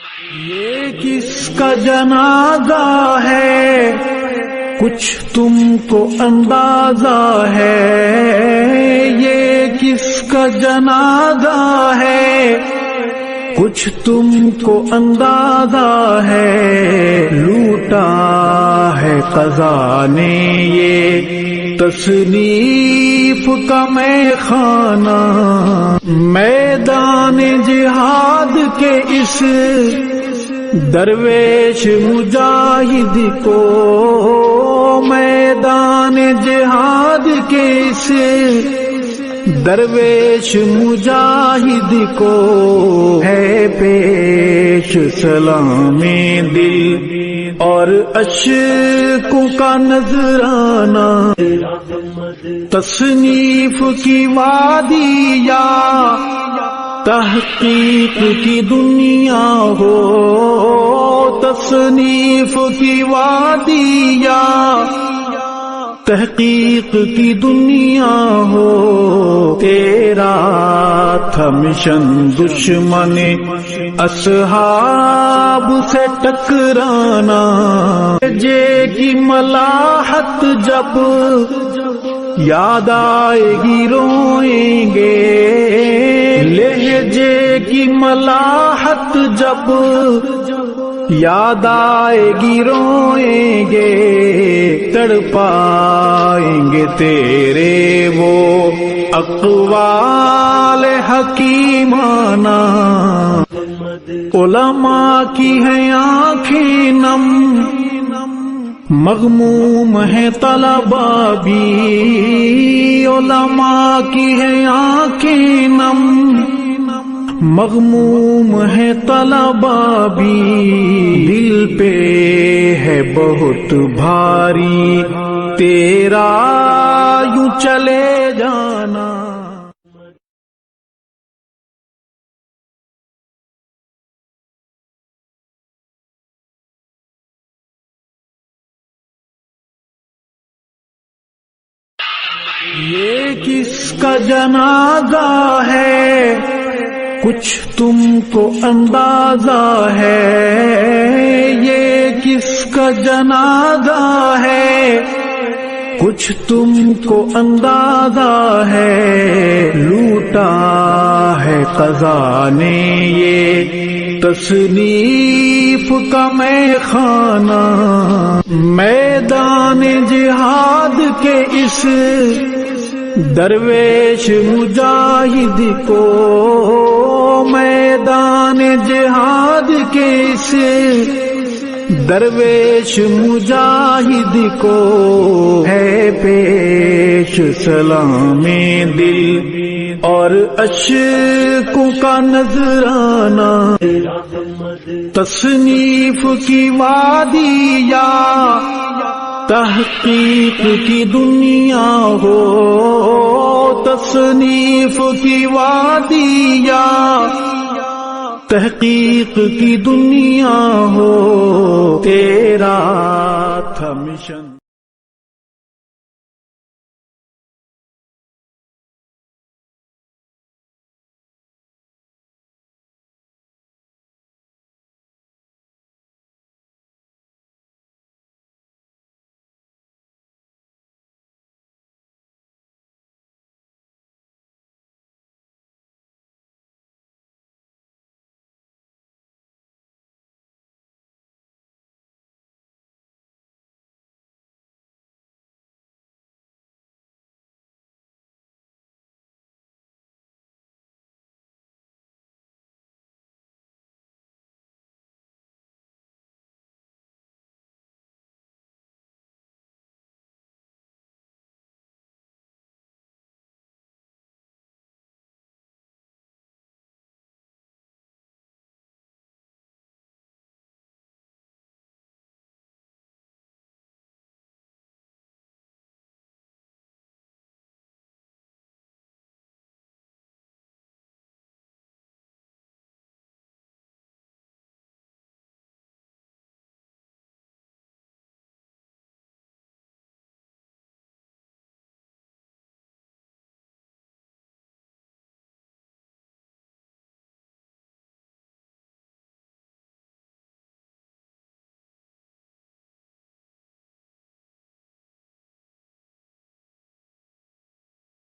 یہ کس کا جنازہ ہے کچھ تم کو اندازہ ہے، یہ کس کا جنازہ ہے کچھ تم کو اندازہ ہے، لوٹا ہے قضا نے یہ تصنیف کا میں خانہ، میدان جہاد کے اس درویش مجاہد کو، میدان جہاد کے اس درویش مجاہد کو ہے پیش سلام دل اور اشکوں کا نذرانہ، تصنیف کی وادی یا تحقیق کی دنیا ہو، تصنیف کی وادی یا تحقیق کی دنیا ہو، تیرا تھا مشن دشمن اصحاب سے ٹکرانا، جے کی ملاحت جب یاد آئے گی روئیں گے، لہجے کی ملاحت جب یاد آئے گی روئیں گے، تڑپائیں گے تیرے وہ اقوال حکیمانہ، علماء کی ہیں آنکھیں نم، مغموم ہے طلباء بھی، علماء کی ہیں آنکھیں نم، مغموم ہے طلباء بھی، دل پہ ہے بہت بھاری تیرا یوں چلے جانا۔ یہ کس کا جنازہ ہے کچھ تم کو اندازہ ہے، یہ کس کا جنازہ ہے کچھ تم کو اندازہ ہے، لوٹا ہے قضا نے یہ تصنیف کا میں خانہ، میدان جہاد کے اس درویش مجاہد کو، میدان جہاد کے اس درویش مجاہد کو ہے پیش سلام دل اور اشکوں کا نذرانہ، تصنیف کی وادی یا تحقیق کی دنیا ہو، تصنیف کی وادی یا تحقیق کی دنیا ہو، تیرا تھا مشن